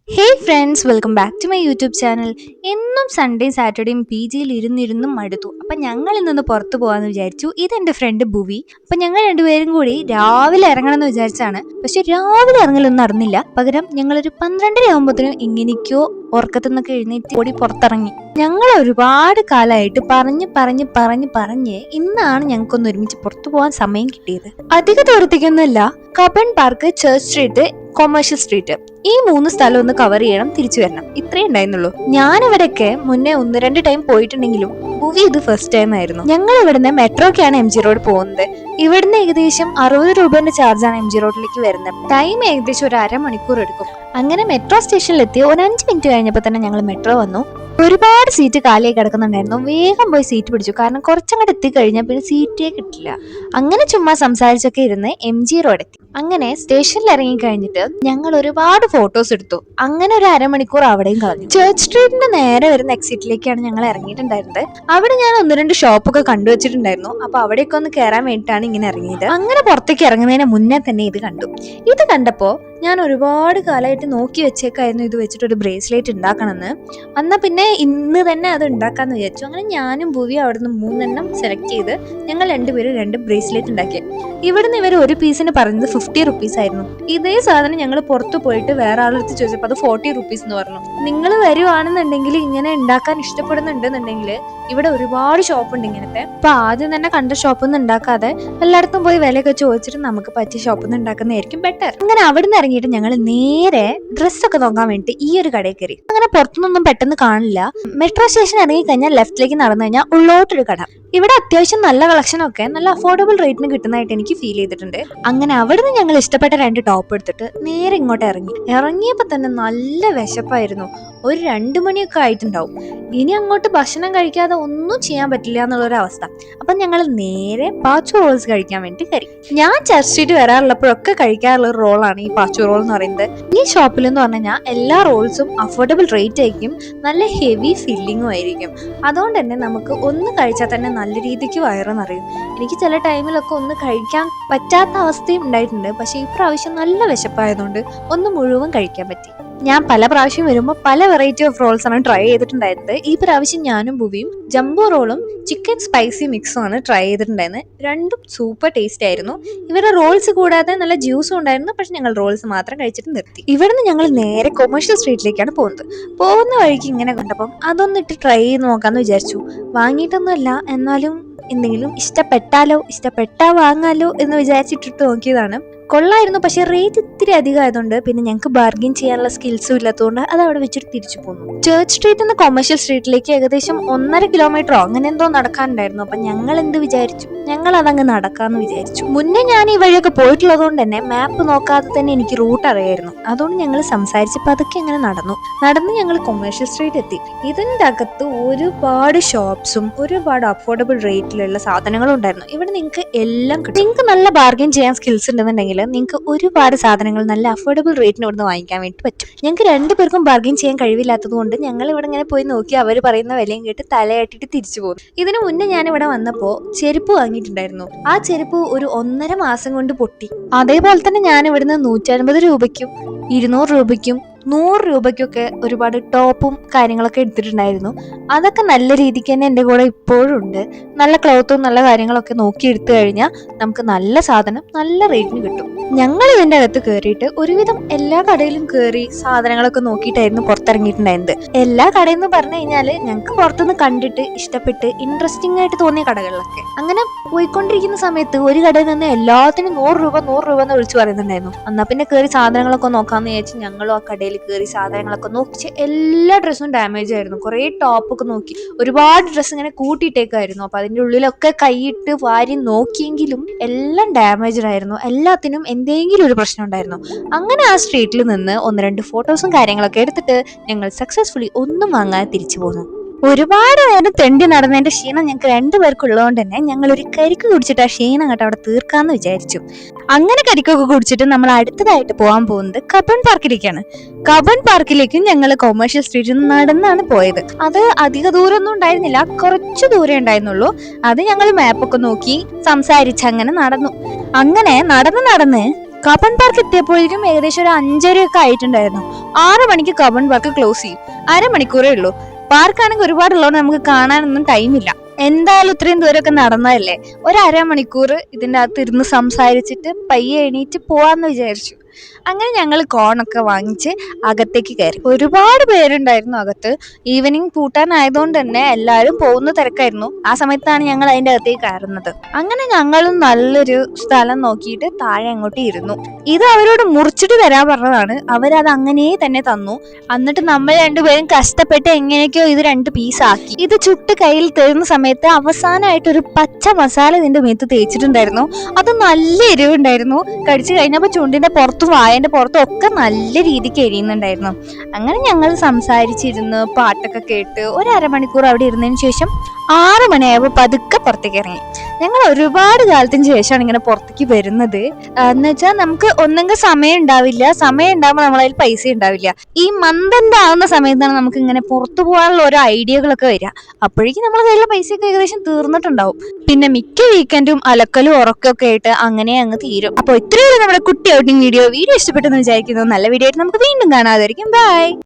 Hey friends, welcome back to my YouTube channel. എന്നും സൺഡേയും സാറ്റർഡേയും P ജിയിൽ ഇരുന്നിരുന്നും മടുത്തു. അപ്പം ഞങ്ങൾ ഇന്നൊന്ന് പുറത്ത് പോകാമെന്ന് വിചാരിച്ചു. ഇതെൻ്റെ ഫ്രണ്ട് ഭുവി. അപ്പം ഞങ്ങൾ രണ്ടുപേരും കൂടി രാവിലെ ഇറങ്ങണം എന്ന് വിചാരിച്ചാണ്. പക്ഷെ രാവിലെ ഇറങ്ങലൊന്നും നടന്നില്ല. പകരം ഞങ്ങളൊരു 12:30 ആകുമ്പോഴത്തേനും എങ്ങനെയൊക്കെയോ ഉറക്കത്തു നിന്നൊക്കെ എഴുന്നേറ്റ് ഓടി പുറത്തിറങ്ങി. ഞങ്ങൾ ഒരുപാട് കാലമായിട്ട് പറഞ്ഞ് ഇന്നാണ് ഞങ്ങൾക്കൊന്ന് ഒരുമിച്ച് പുറത്തു പോകാൻ സമയം കിട്ടിയത്. അധിക ദൂരത്തേക്കൊന്നുമല്ല, Cubbon park, church street, commercial street, ഈ 3 സ്ഥലം ഒന്ന് കവർ ചെയ്യണം, തിരിച്ചു വരണം. ഇത്രേ ഉണ്ടായിരുന്നുള്ളൂ. ഞാൻ ഇവിടെയൊക്കെ മുന്നേ 1-2 ടൈം പോയിട്ടുണ്ടെങ്കിലും ഭൂവി ഇത് ഫസ്റ്റ് ടൈം ആയിരുന്നു. ഞങ്ങൾ ഇവിടുന്ന് മെട്രോക്കാണ് എം ജി റോഡ് പോകുന്നത്. ഇവിടുന്ന് ഏകദേശം 60 രൂപേന്റെ ചാർജാണ് എം ജി റോഡിലേക്ക് വരുന്നത്. ടൈം ഏകദേശം ഒരു അരമണിക്കൂർ എടുക്കും. അങ്ങനെ മെട്രോ സ്റ്റേഷനിലെത്തി ഒരു 5 മിനിറ്റ് കഴിഞ്ഞപ്പോൾ തന്നെ ഞങ്ങൾ മെട്രോ വന്നു. ഒരുപാട് സീറ്റ് കാലിയായി കിടക്കുന്നുണ്ടായിരുന്നു. വേഗം പോയി സീറ്റ് പിടിച്ചു. കാരണം കുറച്ചങ്ങോട്ട് എത്തിക്കഴിഞ്ഞാൽ പിന്നെ സീറ്റേ കിട്ടില്ല. അങ്ങനെ ചുമ്മാ സംസാരിച്ചൊക്കെ ഇരുന്ന് എം ജി റോഡ് എത്തി. അങ്ങനെ സ്റ്റേഷനിൽ ഇറങ്ങി കഴിഞ്ഞിട്ട് ഞങ്ങൾ ഒരുപാട് ഫോട്ടോസ് എടുത്തു. അങ്ങനെ ഒരു അരമണിക്കൂർ അവിടെയും കളഞ്ഞു. ചർച്ച് സ്ട്രീറ്റിന്റെ നേരെ വരുന്ന എക്സിറ്റിലേക്കാണ് ഞങ്ങൾ ഇറങ്ങിയിട്ടുണ്ടായിരുന്നത്. അവിടെ ഞാൻ 1-2 ഷോപ്പൊക്കെ കണ്ടുവച്ചിട്ടുണ്ടായിരുന്നു. അപ്പൊ അവിടെയൊക്കെ ഒന്ന് കയറാൻ വേണ്ടിയിട്ടാണ് ഇങ്ങനെ ഇറങ്ങിയത്. അങ്ങനെ പുറത്തേക്ക് ഇറങ്ങുന്നതിന് മുന്നേ തന്നെ ഇത് കണ്ടു. ഇത് കണ്ടപ്പോ ഞാൻ ഒരുപാട് കാലമായിട്ട് നോക്കി വെച്ചേക്കായിരുന്നു ഇത് വെച്ചിട്ടൊരു ബ്രേസ്ലെറ്റ് ഉണ്ടാക്കണമെന്ന്. എന്നാൽ പിന്നെ ഇന്ന് തന്നെ അത് ഉണ്ടാക്കാന്ന് വിചാരിച്ചു. അങ്ങനെ ഞാനും ഭൂവിയും അവിടുന്ന് 3 സെലക്ട് ചെയ്ത് ഞങ്ങൾ രണ്ടുപേരും 2 ബ്രേസ്ലെറ്റ് ഉണ്ടാക്കി. ഇവിടുന്ന് ഇവർ ഒരു പീസിന് പറയുന്നത് 50 റുപ്പീസ് ആയിരുന്നു. ഇതേ സാധനം ഞങ്ങൾ പുറത്തു പോയിട്ട് വേറെ ആളെടുത്ത് ചോദിച്ചപ്പോൾ അത് 40 റുപ്പീസ് എന്ന് പറഞ്ഞു. നിങ്ങൾ വരുവാണെന്നുണ്ടെങ്കിൽ, ഇങ്ങനെ ഉണ്ടാക്കാൻ ഇഷ്ടപ്പെടുന്നുണ്ടെന്നുണ്ടെങ്കിൽ ഇവിടെ ഒരുപാട് ഷോപ്പ് ഉണ്ട് ഇങ്ങനത്തെ. അപ്പൊ ആദ്യം തന്നെ കണ്ട ഷോപ്പിൽ നിന്ന് ഉണ്ടാക്കാതെ എല്ലായിടത്തും പോയി വിലയൊക്കെ ചോദിച്ചിട്ട് നമുക്ക് പറ്റിയ ഷോപ്പിൽ നിന്ന് ഉണ്ടാക്കുന്നതായിരിക്കും ബെറ്റർ. അങ്ങനെ അവിടുന്ന് ഇറങ്ങിയിട്ട് ഞങ്ങൾ നേരെ ഡ്രസ്സൊക്കെ നോക്കാൻ വേണ്ടി ഈ ഒരു കടയിൽ കയറി. അങ്ങനെ പുറത്തുനിന്നൊന്നും പെട്ടെന്ന് കാണില്ല. മെട്രോ സ്റ്റേഷൻ ഇറങ്ങി കഴിഞ്ഞാൽ ലെഫ്റ്റിലേക്ക് നടന്നു കഴിഞ്ഞാൽ ഉള്ളോട്ടൊരു കട. ഇവിടെ അത്യാവശ്യം നല്ല കളക്ഷനൊക്കെ നല്ല അഫോർഡബിൾ റേറ്റിന് കിട്ടുന്നതായിട്ട് എനിക്ക് ഫീൽ ചെയ്തിട്ടുണ്ട്. അങ്ങനെ അവിടുന്ന് ഞങ്ങൾ ഇഷ്ടപ്പെട്ട 2 ടോപ്പ് എടുത്തിട്ട് നേരെ ഇങ്ങോട്ട് ഇറങ്ങിയപ്പോൾ തന്നെ നല്ല വിശപ്പായിരുന്നു. ഒരു 2 മണിയൊക്കെ ആയിട്ടുണ്ടാവും. ഇനി അങ്ങോട്ട് ഭക്ഷണം കഴിക്കാതെ ഒന്നും ചെയ്യാൻ പറ്റില്ല എന്നുള്ളൊരവസ്ഥ. അപ്പം ഞങ്ങൾ നേരെ പാച്ചു റോൾസ് കഴിക്കാൻ വേണ്ടി കയറി. ഞാൻ ചർച്ച് സ്ട്രീറ്റ് വരാറുള്ളപ്പോഴൊക്കെ കഴിക്കാറുള്ള ഒരു റോളാണ് ഈ പാച്ചു റോൾ എന്ന് പറയുന്നത്. ഈ ഷോപ്പിൽ എന്ന് പറഞ്ഞു കഴിഞ്ഞാൽ എല്ലാ റോൾസും അഫോർഡബിൾ റേറ്റ് ആയിരിക്കും, നല്ല ഹെവി ഫില്ലിങ്ങും ആയിരിക്കും. അതുകൊണ്ട് തന്നെ നമുക്ക് ഒന്ന് കഴിച്ചാൽ തന്നെ നല്ല രീതിക്ക് വയറ് നിറയും. എനിക്ക് ചില ടൈമിലൊക്കെ ഒന്ന് കഴിക്കാൻ പറ്റാത്ത അവസ്ഥയും ഉണ്ടായിട്ടുണ്ട്. പക്ഷേ ഈ പ്രാവശ്യം നല്ല വിശപ്പായതുകൊണ്ട് ഒന്ന് മുഴുവൻ കഴിക്കാൻ പറ്റി. ഞാൻ പല പ്രാവശ്യം വരുമ്പോൾ പല വെറൈറ്റി ഓഫ് റോൾസ് ആണ് ട്രൈ ചെയ്തിട്ടുണ്ടായിരുന്നത്. ഈ പ്രാവശ്യം ഞാനും ഭുവിയും ജംബോ റോളും ചിക്കൻ സ്പൈസി മിക്സും ആണ് ട്രൈ ചെയ്തിട്ടുണ്ടായിരുന്നത്. രണ്ടും സൂപ്പർ ടേസ്റ്റ് ആയിരുന്നു. ഇവരുടെ റോൾസ് കൂടാതെ നല്ല ജ്യൂസും ഉണ്ടായിരുന്നു. പക്ഷെ ഞങ്ങൾ റോൾസ് മാത്രം കഴിച്ചിട്ട് നിർത്തി. ഇവിടുന്ന് ഞങ്ങൾ നേരെ കൊമേഴ്ഷ്യൽ സ്ട്രീറ്റിലേക്കാണ് പോകുന്നത്. പോകുന്ന വഴിക്ക് ഇങ്ങനെ കണ്ടപ്പം അതൊന്നിട്ട് ട്രൈ ചെയ്ത് നോക്കാമെന്ന് വിചാരിച്ചു. വാങ്ങിയിട്ടൊന്നുമല്ല, എന്നാലും എന്തെങ്കിലും ഇഷ്ടപ്പെട്ടാ വാങ്ങാലോ എന്ന് വിചാരിച്ചിട്ടിട്ട് നോക്കിയതാണ്. കൊള്ളായിരുന്നു. പക്ഷെ റേറ്റ് ഇത്തിരി അധികം ആയതുകൊണ്ട് പിന്നെ ഞങ്ങൾക്ക് ബാർഗെയിൻ ചെയ്യാനുള്ള സ്കിൽസും ഇല്ലാത്തതുകൊണ്ട് അത് അവിടെ വെച്ചിട്ട് തിരിച്ചു പോന്നു. ചർച്ച് സ്ട്രീറ്റിൽ നിന്ന് കൊമേഴ്ഷ്യൽ സ്ട്രീറ്റിലേക്ക് ഏകദേശം 1.5 കിലോമീറ്ററോ അങ്ങനെ എന്തോ നടക്കാനുണ്ടായിരുന്നു. അപ്പൊ ഞങ്ങൾ എന്ത് വിചാരിച്ചു, ഞങ്ങൾ അതങ്ങ് നടക്കാന്ന് വിചാരിച്ചു. മുന്നേ ഞാൻ ഈ വഴിയൊക്കെ പോയിട്ടുള്ളത് കൊണ്ട് തന്നെ മാപ്പ് നോക്കാതെ തന്നെ എനിക്ക് റൂട്ട് അറിയായിരുന്നു. അതുകൊണ്ട് ഞങ്ങൾ സംസാരിച്ചപ്പോൾ അതൊക്കെ അങ്ങനെ നടന്ന് ഞങ്ങൾ കൊമേഴ്ഷ്യൽ സ്ട്രീറ്റ് എത്തി. ഇതിൻ്റെ അകത്ത് ഒരുപാട് ഷോപ്സും ഒരുപാട് അഫോർഡബിൾ റേറ്റിലുള്ള സാധനങ്ങളും ഉണ്ടായിരുന്നു. ഇവിടെ നിങ്ങൾക്ക് എല്ലാം കിട്ടും. നിങ്ങൾക്ക് നല്ല ബാർഗെയിൻ ചെയ്യാൻ സ്കിൽസ് ഉണ്ടെന്നുണ്ടെങ്കിൽ നിങ്ങൾക്ക് ഒരുപാട് സാധനങ്ങൾ നല്ല അഫോർഡബിൾ റേറ്റിന് ഇവിടുന്ന് വാങ്ങിക്കാൻ വേണ്ടി പറ്റും. ഞങ്ങൾക്ക് 2 പേർക്കും ബാർഗെയിൻ ചെയ്യാൻ കഴിവില്ലാത്തത് കൊണ്ട് ഞങ്ങൾ ഇവിടെ ഇങ്ങനെ പോയി നോക്കി അവർ പറയുന്ന വിലയും കേട്ട് തലയാട്ടിട്ട് തിരിച്ചു പോകുന്നു. ഇതിനു മുന്നേ ഞാൻ ഇവിടെ വന്നപ്പോൾ ചെരുപ്പ് വാങ്ങിയിട്ടുണ്ടായിരുന്നു. ആ ചെരുപ്പ് ഒരു 1.5 മാസം കൊണ്ട് പൊട്ടി. അതേപോലെ തന്നെ ഞാൻ ഇവിടുന്ന് 150 രൂപയ്ക്കും 200 രൂപയ്ക്കും 100 രൂപയ്ക്കൊക്കെ ഒരുപാട് ടോപ്പും കാര്യങ്ങളൊക്കെ എടുത്തിട്ടുണ്ടായിരുന്നു. അതൊക്കെ നല്ല രീതിക്ക് തന്നെ എൻ്റെ കൂടെ ഇപ്പോഴും ഉണ്ട്. നല്ല ക്ലോത്തും നല്ല കാര്യങ്ങളൊക്കെ നോക്കി എടുത്തു കഴിഞ്ഞാൽ നമുക്ക് നല്ല സാധനം നല്ല റേറ്റിന് കിട്ടും. ഞങ്ങൾ ഇതിൻ്റെ അകത്ത് കയറിയിട്ട് ഒരുവിധം എല്ലാ കടയിലും കയറി സാധനങ്ങളൊക്കെ നോക്കിയിട്ടായിരുന്നു പുറത്തിറങ്ങിയിട്ടുണ്ടായിരുന്നത്. എല്ലാ കടയിൽ നിന്ന് പറഞ്ഞു കഴിഞ്ഞാൽ ഞങ്ങൾക്ക് പുറത്തുനിന്ന് കണ്ടിട്ട് ഇഷ്ടപ്പെട്ട് ഇൻട്രസ്റ്റിംഗ് ആയിട്ട് തോന്നിയ കടകളിലൊക്കെ. അങ്ങനെ പോയിക്കൊണ്ടിരിക്കുന്ന സമയത്ത് ഒരു കടയിൽ നിന്ന് എല്ലാത്തിനും 100 രൂപ എന്ന് വിളിച്ചു പറയുന്നുണ്ടായിരുന്നു. എന്നാൽ പിന്നെ കയറി സാധനങ്ങളൊക്കെ നോക്കാമെന്ന് വിചാരിച്ച് ഞങ്ങളും ആ കടയിൽ കയറി സാധനങ്ങളൊക്കെ നോക്കി. എല്ലാ ഡ്രസ്സും ഡാമേജ് ആയിരുന്നു. കുറേ ടോപ്പൊക്കെ നോക്കി, ഒരുപാട് ഡ്രസ്സ് ഇങ്ങനെ കൂട്ടിയിട്ടേക്കായിരുന്നു. അപ്പൊ അതിൻ്റെ ഉള്ളിലൊക്കെ കൈയിട്ട് വാരി നോക്കിയെങ്കിലും എല്ലാം ഡാമേജ്ഡ് ആയിരുന്നു. എല്ലാത്തിനും എന്തെങ്കിലും ഒരു പ്രശ്നം ഉണ്ടായിരുന്നു. അങ്ങനെ ആ സ്ട്രീറ്റിൽ നിന്ന് 1-2 ഫോട്ടോസും കാര്യങ്ങളൊക്കെ എടുത്തിട്ട് ഞങ്ങൾ സക്സസ്ഫുള്ളി ഒന്നും വാങ്ങാതെ തിരിച്ചു പോന്നു. ഒരുപാട് നേരം തെണ്ടി നടന്നതിന്റെ ക്ഷീണം ഞങ്ങൾക്ക് 2 പേർക്കുള്ളതുകൊണ്ട് തന്നെ ഞങ്ങൾ ഒരു കരിക്ക് കുടിച്ചിട്ട് ആ ക്ഷീണം അങ്ങോട്ട് അവിടെ തീർക്കാന്ന് വിചാരിച്ചു. അങ്ങനെ കരിക്കൊക്കെ കുടിച്ചിട്ട് നമ്മൾ അടുത്തതായിട്ട് പോകാൻ പോകുന്നത് കബൺ പാർക്കിലേക്കാണ്. കബൺ പാർക്കിലേക്കും ഞങ്ങൾ കൊമേഴ്ഷ്യൽ സ്ട്രീറ്റിൽ നിന്ന് നടന്നാണ് പോയത്. അത് അധിക ദൂരമൊന്നും ഉണ്ടായിരുന്നില്ല, കുറച്ച് ദൂരം ഉണ്ടായിരുന്നുള്ളൂ. അത് ഞങ്ങൾ മാപ്പൊക്കെ നോക്കി സംസാരിച്ച് അങ്ങനെ നടന്നു. അങ്ങനെ നടന്ന് കബൺ പാർക്ക് എത്തിയപ്പോഴേക്കും ഏകദേശം ഒരു 5:30 ആയിട്ടുണ്ടായിരുന്നു. 6 മണിക്ക് കബൺ പാർക്ക് ക്ലോസ് ചെയ്യും. അരമണിക്കൂറേ ഉള്ളൂ. പാർക്കാണെങ്കിൽ ഒരുപാടുള്ളതുകൊണ്ട് നമുക്ക് കാണാനൊന്നും ടൈമില്ല. എന്തായാലും ഇത്രയും ദൂരമൊക്കെ നടന്നതല്ലേ, ഒരു അരമണിക്കൂർ ഇതിൻ്റെ അകത്ത് ഇരുന്ന് സംസാരിച്ചിട്ട് പയ്യെ എണീറ്റ് പോവാന്ന് വിചാരിച്ചു. അങ്ങനെ ഞങ്ങൾ കോണൊക്കെ വാങ്ങിച്ച് അകത്തേക്ക് കയറി. ഒരുപാട് പേരുണ്ടായിരുന്നു അകത്ത്. ഈവനിങ് പൂട്ടാനായതുകൊണ്ട് തന്നെ എല്ലാവരും പോകുന്ന തിരക്കായിരുന്നു. ആ സമയത്താണ് ഞങ്ങൾ അതിൻ്റെ അകത്തേക്ക് കയറുന്നത്. അങ്ങനെ ഞങ്ങളും നല്ലൊരു സ്ഥലം നോക്കിയിട്ട് താഴെ അങ്ങോട്ട് ഇരുന്നു. ഇത് അവരോട് മുറിച്ചിട്ട് തരാൻ പറഞ്ഞതാണ്. അവരത് അങ്ങനെ തന്നെ തന്നു. എന്നിട്ട് നമ്മൾ രണ്ടുപേരും കഷ്ടപ്പെട്ട് എങ്ങനെയൊക്കെയോ ഇത് 2 പീസാക്കി. ഇത് ചുട്ട് കയ്യിൽ തരുന്ന സമയത്ത് അവസാനമായിട്ട് ഒരു പച്ച മസാല ഇതിന്റെ മേത്ത് തേച്ചിട്ടുണ്ടായിരുന്നു. അത് നല്ല എരിവുണ്ടായിരുന്നു. കടിച്ചു കഴിഞ്ഞപ്പോൾ ചുണ്ടിന്റെ പുറത്തും വായന്റെ പുറത്തും ഒക്കെ നല്ല രീതിക്ക് എരിയുന്നുണ്ടായിരുന്നു. അങ്ങനെ ഞങ്ങൾ സംസാരിച്ചിരുന്ന് പാട്ടൊക്കെ കേട്ട് ഒരു അരമണിക്കൂർ അവിടെ ഇരുന്നതിന് ശേഷം 6 മണിയായപ്പോൾ പതുക്കെ പുറത്തേക്ക് ഇറങ്ങി. ഞങ്ങൾ ഒരുപാട് കാലത്തിന് ശേഷമാണ് ഇങ്ങനെ പുറത്തേക്ക് വരുന്നത്. എന്ന് വെച്ചാൽ നമുക്ക് ഒന്നെങ്കിൽ സമയം ഉണ്ടാകുമ്പോൾ നമ്മളതിൽ പൈസ ഉണ്ടാവില്ല. ഈ മന്ത് ആവുന്ന സമയത്താണ് നമുക്ക് ഇങ്ങനെ പുറത്തു പോകാനുള്ള ഓരോ ഐഡിയകളൊക്കെ വരിക. അപ്പോഴേക്കും നമ്മളെ കയ്യിലുള്ള പൈസയൊക്കെ ഏകദേശം തീർന്നിട്ടുണ്ടാവും. പിന്നെ മിക്ക വീക്കെൻഡും അലക്കലും ഉറക്കമൊക്കെ ആയിട്ട് അങ്ങനെ അങ്ങ് തീരും. അപ്പോൾ ഇത്രയുള്ള നമ്മുടെ കുട്ടി ഔട്ടിംഗ് വീഡിയോ ഇഷ്ടപ്പെട്ടെന്ന് വിചാരിക്കുന്നു. നല്ല വീഡിയോ ആയിട്ട് നമുക്ക് വീണ്ടും കാണാതായിരിക്കും. ബൈ.